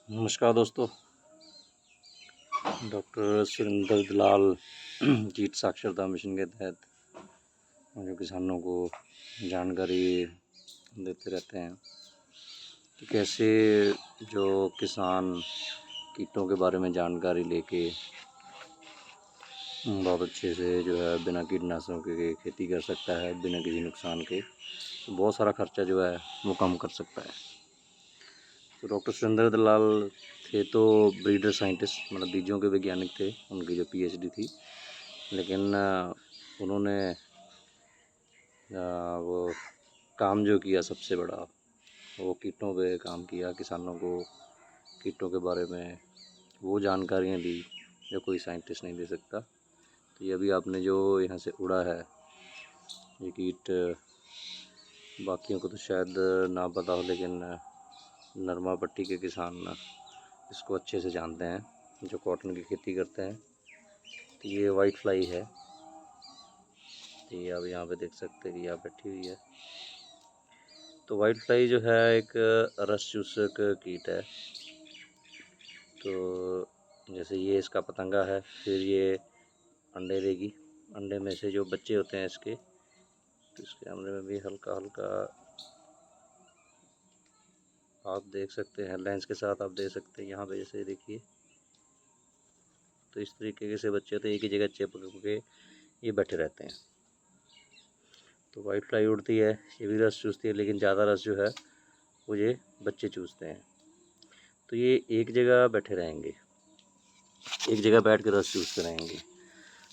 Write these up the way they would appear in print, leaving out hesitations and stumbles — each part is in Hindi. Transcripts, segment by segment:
नमस्कार दोस्तों। डॉक्टर सुरेंद्र दलाल कीट साक्षरता मिशन के तहत जो किसानों को जानकारी देते रहते हैं कि कैसे जो किसान कीटों के बारे में जानकारी लेके बहुत अच्छे से जो है बिना कीटनाशकों के खेती कर सकता है, बिना किसी नुकसान के। तो बहुत सारा खर्चा जो है वो कम कर सकता है। तो डॉक्टर सुरेंद्र दलाल थे तो ब्रीडर साइंटिस्ट, मतलब बीजों के वैज्ञानिक थे, उनकी जो पीएचडी थी। लेकिन उन्होंने वो काम जो किया सबसे बड़ा, वो कीटों पे काम किया। किसानों को कीटों के बारे में वो जानकारियाँ दी जो कोई साइंटिस्ट नहीं दे सकता। तो ये अभी आपने जो यहाँ से उड़ा है ये कीट, बाकियों को तो शायद ना पता हो, लेकिन नरमा पट्टी के किसान इसको अच्छे से जानते हैं, जो कॉटन की खेती करते हैं। तो ये वाइट फ्लाई है, तो ये आप यहाँ पे देख सकते हैं कि यहाँ बैठी हुई है। तो वाइट फ्लाई जो है एक रस चूसक कीट है। तो जैसे ये इसका पतंगा है, फिर ये अंडे देगी। अंडे में से जो बच्चे होते हैं इसके, तो इसके कैमरे में भी हल्का हल्का आप देख सकते हैं, लेंस के साथ आप देख सकते हैं यहाँ पे, जैसे देखिए। तो इस तरीके से बच्चे तो एक ही जगह चिपक के ये बैठे रहते हैं। तो वाइट फ्लाई उड़ती है, ये भी रस चूसती है, लेकिन ज़्यादा रस जो है वो ये बच्चे चूसते हैं। तो ये एक जगह बैठे रहेंगे, एक जगह बैठ के रस चूसते रहेंगे।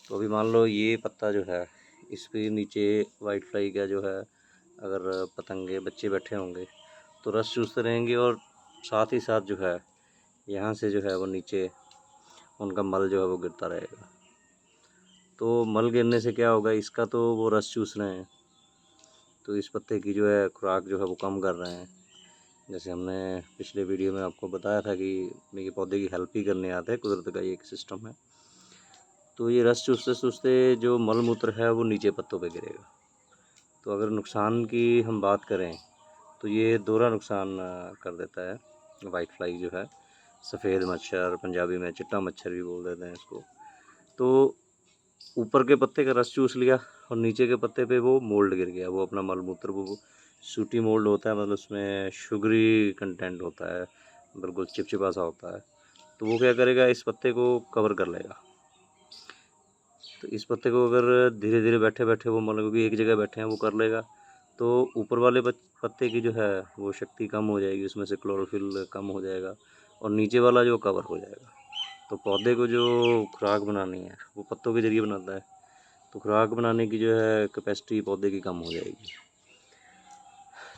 तो अभी मान लो ये पत्ता जो है, इस पे नीचे वाइट फ्लाई का जो है अगर पतंगे बच्चे बैठे होंगे तो रस चूसते रहेंगे, और साथ ही साथ जो है यहाँ से जो है वो नीचे उनका मल जो है वो गिरता रहेगा। तो मल गिरने से क्या होगा, इसका तो वो रस चूस रहे हैं, तो इस पत्ते की जो है खुराक जो है वो कम कर रहे हैं। जैसे हमने पिछले वीडियो में आपको बताया था कि ये पौधे की हेल्प ही करने आते हैं, कुदरत का ये एक सिस्टम है। तो ये रस चूसते चूसते जो मल मूत्र है वो नीचे पत्तों पे गिरेगा। तो अगर नुकसान की हम बात करें तो ये दोहरा नुकसान कर देता है वाइट फ्लाई जो है। सफ़ेद मच्छर, पंजाबी में चिट्टा मच्छर भी बोल देते हैं इसको। तो ऊपर के पत्ते का रस चूस लिया और नीचे के पत्ते पे वो मोल्ड गिर गया, वो अपना मल मूत्र, वो सूटी मोल्ड होता है, मतलब उसमें शुगरी कंटेंट होता है, बिल्कुल चिपचिपा सा होता है। तो वो क्या करेगा, इस पत्ते को कवर कर लेगा। तो इस पत्ते को अगर धीरे धीरे बैठे बैठे वो, मतलब कि एक जगह बैठे हैं, वो कर लेगा, तो ऊपर वाले पत्ते की जो है वो शक्ति कम हो जाएगी, उसमें से क्लोरोफिल कम हो जाएगा, और नीचे वाला जो कवर हो जाएगा। तो पौधे को जो खुराक बनानी है वो पत्तों के जरिए बनाता है, तो खुराक बनाने की जो है कैपेसिटी पौधे की कम हो जाएगी।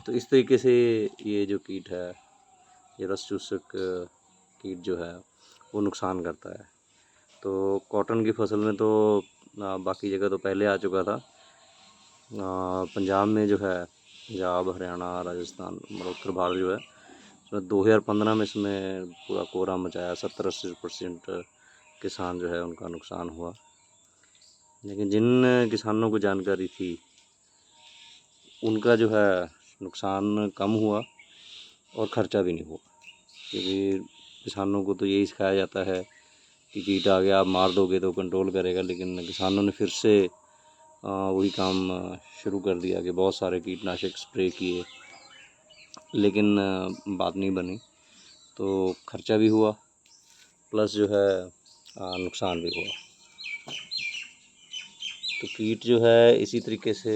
तो इस तरीके से ये जो कीट है, ये रस चूसक कीट जो है वो नुकसान करता है। तो कॉटन की फसल में तो बाकी जगह तो पहले आ चुका था। पंजाब में जो है, पंजाब, हरियाणा, राजस्थान, मतलब उत्तर भारत जो है, उसमें 2015 में इसमें पूरा कोहराम मचाया। 70-80% किसान जो है उनका नुकसान हुआ। लेकिन जिन किसानों को जानकारी थी उनका जो है नुकसान कम हुआ और ख़र्चा भी नहीं हुआ। क्योंकि किसानों को तो यही सिखाया जाता है कि कीट आ गया आप मार दोगे तो कंट्रोल करेगा, लेकिन किसानों ने फिर से वही काम शुरू कर दिया कि बहुत सारे कीटनाशक स्प्रे किए, लेकिन बात नहीं बनी। तो खर्चा भी हुआ प्लस जो है नुकसान भी हुआ। तो कीट जो है इसी तरीके से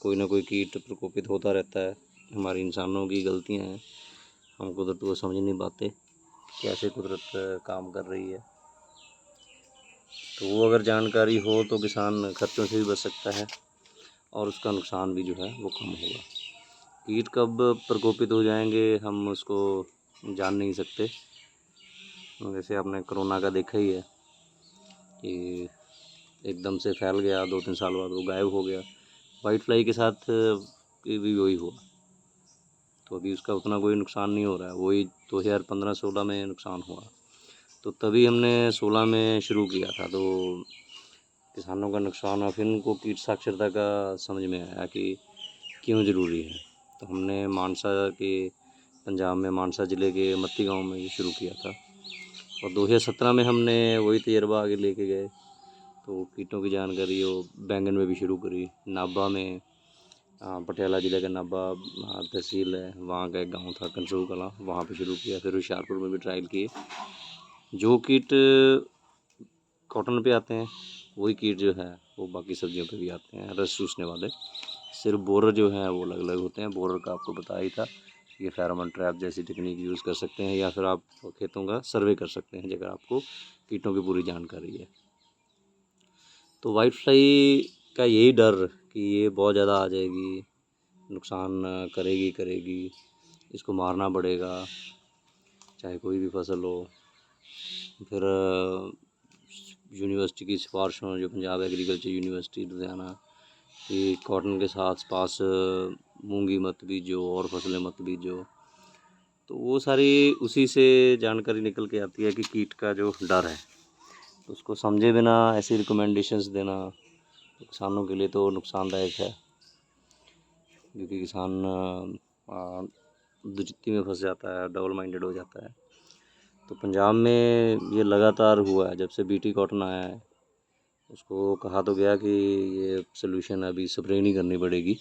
कोई ना कोई कीट प्रकोपित होता रहता है। हमारी इंसानों की गलतियां हैं, हम कुदरत को समझ नहीं पाते कैसे कुदरत काम कर रही है। तो वो अगर जानकारी हो तो किसान खर्चों से भी बच सकता है और उसका नुकसान भी जो है वो कम होगा। कीट कब प्रकोपित हो जाएंगे हम उसको जान नहीं सकते। जैसे आपने कोरोना का देखा ही है कि एकदम से फैल गया, 2-3 साल बाद वो गायब हो गया। वाइट फ्लाई के साथ भी वही हुआ। तो अभी उसका उतना कोई नुकसान नहीं हो रहा है, वही 2015-16 में नुकसान हुआ। तो तभी हमने 16 में शुरू किया था। तो किसानों का नुकसान और फिर उनको कीट साक्षरता का समझ में आया कि क्यों ज़रूरी है। तो हमने मानसा के पंजाब में मानसा ज़िले के मत्ती गांव में ये शुरू किया था। और 2017 में हमने वही तजर्बा आगे लेके गए, तो कीटों की जानकारी वो बैंगन में भी शुरू करी। नाभा में, पटियाला ज़िले का नाभा तहसील है, वहाँ का एक गाँव था कंसरू कलां, वहाँ पे शुरू किया। फिर हुशियारपुर में भी ट्रायल किए। जो कीट कॉटन पे आते हैं वही कीट जो है वो बाकी सब्जियों पे भी आते हैं, रस चूसने वाले। सिर्फ बोरर जो है वो अलग अलग होते हैं। बोरर का आपको बताया ही था। ये फेरोमोन ट्रैप जैसी टेक्निक यूज़ कर सकते हैं, या फिर आप खेतों का सर्वे कर सकते हैं अगर आपको कीटों की पूरी जानकारी है। तो वाइट फ्लाई का यही डर कि ये बहुत ज़्यादा आ जाएगी, नुकसान करेगी, इसको मारना पड़ेगा चाहे कोई भी फसल हो। फिर यूनिवर्सिटी की सिफारिश हो, जो पंजाब एग्रीकल्चर यूनिवर्सिटी लुधियाना, कि कॉटन के साथ पास मूंगी मत बीजो और फसलें मत बीजो। तो वो सारी उसी से जानकारी निकल के आती है कि कीट का जो डर है, तो उसको समझे बिना ऐसी रिकमेंडेशंस देना किसानों के लिए तो नुकसानदायक है, क्योंकि किसान दुचित्ती में फंस जाता है, डबल माइंडेड हो जाता है। तो पंजाब में ये लगातार हुआ है जब से बीटी कॉटन आया है। उसको कहा तो गया कि ये सोल्यूशन अभी स्प्रे नहीं करनी पड़ेगी।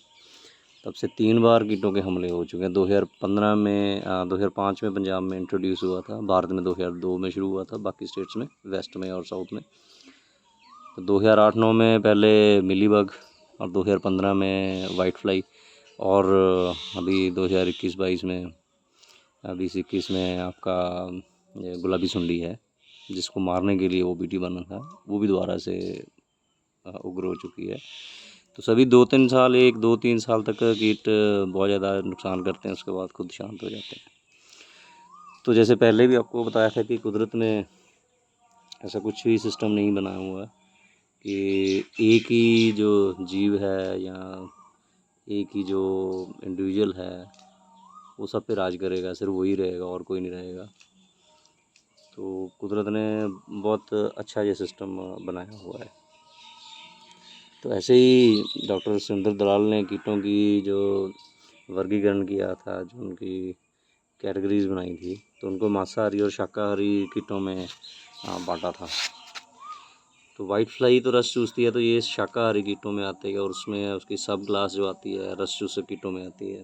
तब से 3 बार कीटों के हमले हो चुके हैं। 2015 में 2005 में पंजाब में इंट्रोड्यूस हुआ था, भारत में 2002 में शुरू हुआ था, बाकी स्टेट्स में, वेस्ट में और साउथ में। तो 2008-9 में पहले मिलीबग, और 2015 में वाइट फ्लाई, और अभी 2021-22 में 2021 में आपका ये गुलाबी सुंडी है, जिसको मारने के लिए वो बीटी बना था, वो भी दोबारा से उग्र हो चुकी है। तो सभी 2-3 साल, 1-2-3 साल तक कीट बहुत ज़्यादा नुकसान करते हैं, उसके बाद खुद शांत हो जाते हैं। तो जैसे पहले भी आपको बताया था कि कुदरत ने ऐसा कुछ भी सिस्टम नहीं बनाया हुआ है कि एक ही जो जीव है या एक ही जो इंडिविजुअल है वो सब पे राज करेगा, सिर्फ वही रहेगा और कोई नहीं रहेगा। तो कुदरत ने बहुत अच्छा ये सिस्टम बनाया हुआ है। तो ऐसे ही डॉक्टर सुरेंद्र दलाल ने कीटों की जो वर्गीकरण किया था, जो उनकी कैटेगरीज बनाई थी, तो उनको मांसाहारी और शाकाहारी कीटों में बांटा था। तो वाइट फ्लाई तो रस चूसती है, तो ये शाकाहारी कीटों में आती है, और उसमें उसकी सब क्लास जो आती है रस चूसक कीटों में आती है।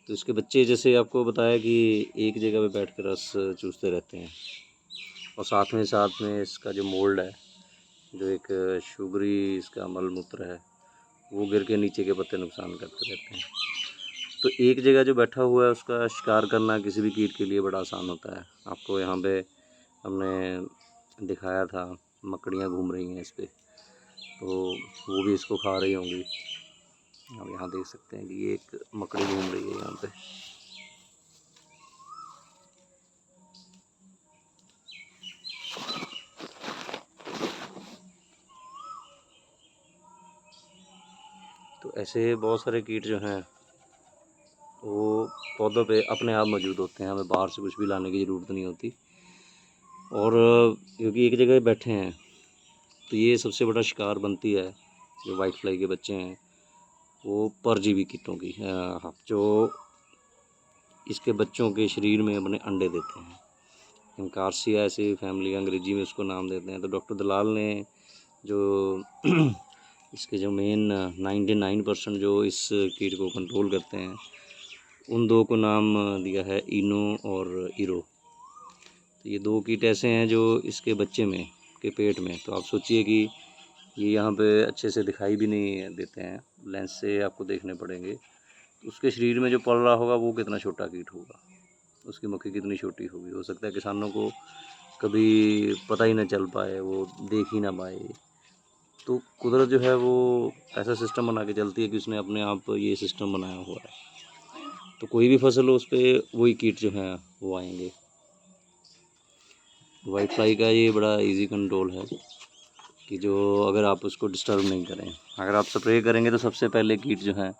तो इसके बच्चे, जैसे आपको बताया कि एक जगह पे बैठ कर रस चूसते रहते हैं, और साथ में इसका जो मोल्ड है, जो एक शुगरी इसका मल मूत्र है, वो गिर के नीचे के पत्ते नुकसान करते रहते हैं। तो एक जगह जो बैठा हुआ है उसका शिकार करना किसी भी कीट के लिए बड़ा आसान होता है। आपको यहाँ पे हमने दिखाया था, मकड़ियाँ घूम रही हैं इस पर, तो वो भी इसको खा रही होंगी। आप यहाँ देख सकते हैं कि ये एक मकड़ी घूम रही है यहाँ पे। तो ऐसे बहुत सारे कीट जो हैं वो पौधों पे अपने आप मौजूद होते हैं, हमें बाहर से कुछ भी लाने की ज़रूरत नहीं होती। और क्योंकि एक जगह बैठे हैं, तो ये सबसे बड़ा शिकार बनती है जो वाइट फ्लाई के बच्चे हैं, वो परजीवी कीटों की, जो इसके बच्चों के शरीर में अपने अंडे देते हैं। इंकार्सिया ऐसी फैमिली, अंग्रेजी में उसको नाम देते हैं। तो डॉक्टर दलाल ने जो इसके जो मेन 99% जो इस कीट को कंट्रोल करते हैं, उन दो को नाम दिया है इनो और इरो। तो ये 2 कीट ऐसे हैं जो इसके बच्चे में के पेट में, तो आप सोचिए कि ये यहाँ पे अच्छे से दिखाई भी नहीं देते हैं, लेंस से आपको देखने पड़ेंगे। तो उसके शरीर में जो पल रहा होगा वो कितना छोटा कीट होगा, उसकी मुट्ठी कितनी छोटी होगी। हो सकता है किसानों को कभी पता ही ना चल पाए, वो देख ही ना पाए। तो कुदरत जो है वो ऐसा सिस्टम बना के चलती है कि उसने अपने आप ये सिस्टम बनाया हुआ है। तो कोई भी फसल हो उस पर वही कीट जो हैं वो आएंगे। वाइट फ्लाई का ये बड़ा इजी कंट्रोल है कि जो अगर आप उसको डिस्टर्ब नहीं करें, अगर आप स्प्रे करेंगे तो सबसे पहले कीट जो हैं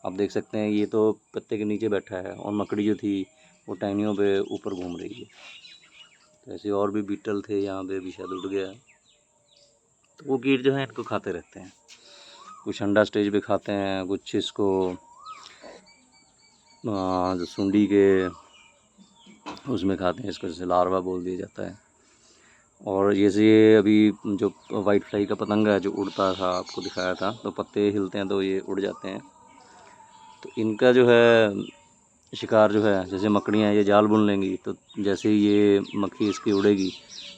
आप देख सकते हैं, ये तो पत्ते के नीचे बैठा है, और मकड़ी जो थी वो टहनियों पे ऊपर घूम रही है। तो ऐसे और भी बीटल थे यहाँ पे, भी शायद उड़ गया है। तो वो कीट जो है इनको खाते रहते हैं, कुछ अंडा स्टेज पे खाते हैं, कुछ इसको जो सुंडी के उसमें खाते हैं इसको, जैसे लार्वा बोल दिया जाता है। और जैसे ये अभी जो वाइट फ्लाई का पतंगा है जो उड़ता था, आपको दिखाया था, तो पत्ते हिलते हैं तो ये उड़ जाते हैं। तो इनका जो है शिकार जो है, जैसे मकड़ियाँ ये जाल बुन लेंगी, तो जैसे ही ये मक्खी इसकी उड़ेगी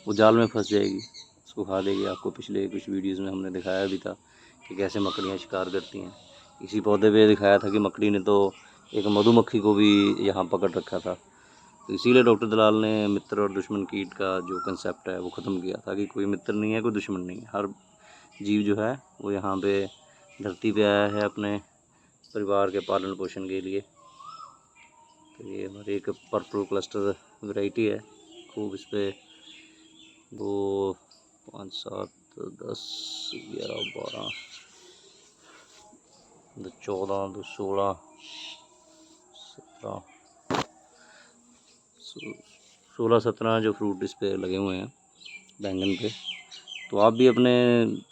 वो जाल में फंस जाएगी, उसको खा देगी। आपको पिछले कुछ वीडियोज़ में हमने दिखाया भी था कि कैसे मकड़ियाँ शिकार करती हैं। इसी पौधे पे दिखाया था कि मकड़ी ने तो एक मधुमक्खी को भी यहाँ पकड़ रखा था। तो इसीलिए डॉक्टर दलाल ने मित्र और दुश्मन कीट का जो कंसेप्ट है वो ख़त्म किया था कि कोई मित्र नहीं है, कोई दुश्मन नहीं है। हर जीव जो है वो यहाँ पे धरती पे आया है अपने परिवार के पालन पोषण के लिए। तो ये हमारी एक पर्पल क्लस्टर वैरायटी है। खूब इस पर 2 5 7 10 11 12 14 16 17 16 17 जो फ्रूट इस पर लगे हुए हैं बैंगन पे। तो आप भी अपने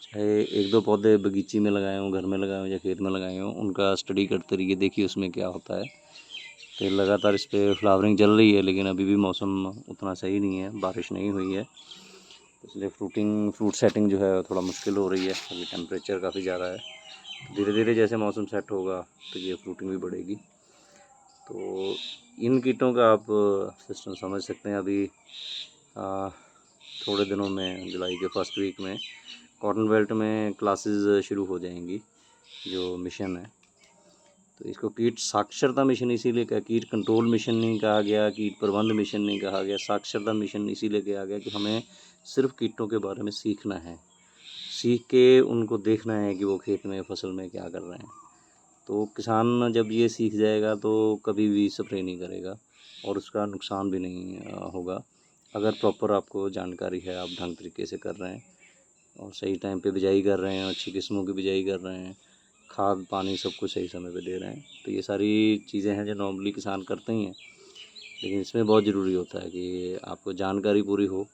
चाहे 1-2 पौधे बगीचे में लगाए हों, घर में लगाए हों या खेत में लगाए हों, उनका स्टडी करते रहिए, देखिए उसमें क्या होता है। तो लगातार इस पर फ्लावरिंग चल रही है, लेकिन अभी भी मौसम उतना सही नहीं है, बारिश नहीं हुई है, इसलिए फ्रूट सेटिंग जो है थोड़ा मुश्किल हो रही है। अभी टेम्परेचर काफ़ी ज़्यादा है। धीरे धीरे जैसे मौसम सेट होगा तो ये फ्रूटिंग भी बढ़ेगी। तो इन कीटों का आप सिस्टम समझ सकते हैं। अभी थोड़े दिनों में, जुलाई के फर्स्ट वीक में कॉटन बेल्ट में क्लासेस शुरू हो जाएंगी, जो मिशन है। तो इसको कीट साक्षरता मिशन इसीलिए कहा, कीट कंट्रोल मिशन नहीं कहा गया, कीट प्रबंध मिशन नहीं कहा गया, साक्षरता मिशन इसीलिए कहा गया कि हमें सिर्फ कीटों के बारे में सीखना है, सीख के उनको देखना है कि वो खेत में फसल में क्या कर रहे हैं। तो किसान जब ये सीख जाएगा तो कभी भी स्प्रे नहीं करेगा और उसका नुकसान भी नहीं होगा, अगर प्रॉपर आपको जानकारी है, आप ढंग तरीके से कर रहे हैं और सही टाइम पे बिजाई कर रहे हैं, अच्छी किस्मों की बिजाई कर रहे हैं, खाद पानी सब कुछ सही समय पे दे रहे हैं। तो ये सारी चीज़ें हैं जो नॉर्मली किसान करते ही हैं, लेकिन इसमें बहुत ज़रूरी होता है कि आपको जानकारी पूरी हो,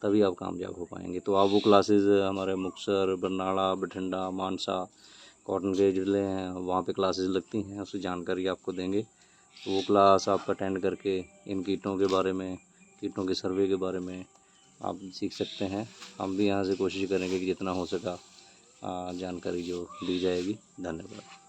तभी आप कामयाब हो पाएंगे। तो आप वो क्लासेस हमारे मुक्तसर, बरनाला, बठिंडा, मानसा, कॉटन के ज़िले हैं, वहाँ पे क्लासेस लगती हैं, उसकी जानकारी आपको देंगे। तो वो क्लास आप अटेंड करके इन कीटों के बारे में, कीटों के सर्वे के बारे में आप सीख सकते हैं। हम भी यहाँ से कोशिश करेंगे कि जितना हो सका जानकारी जो दी जाएगी। धन्यवाद।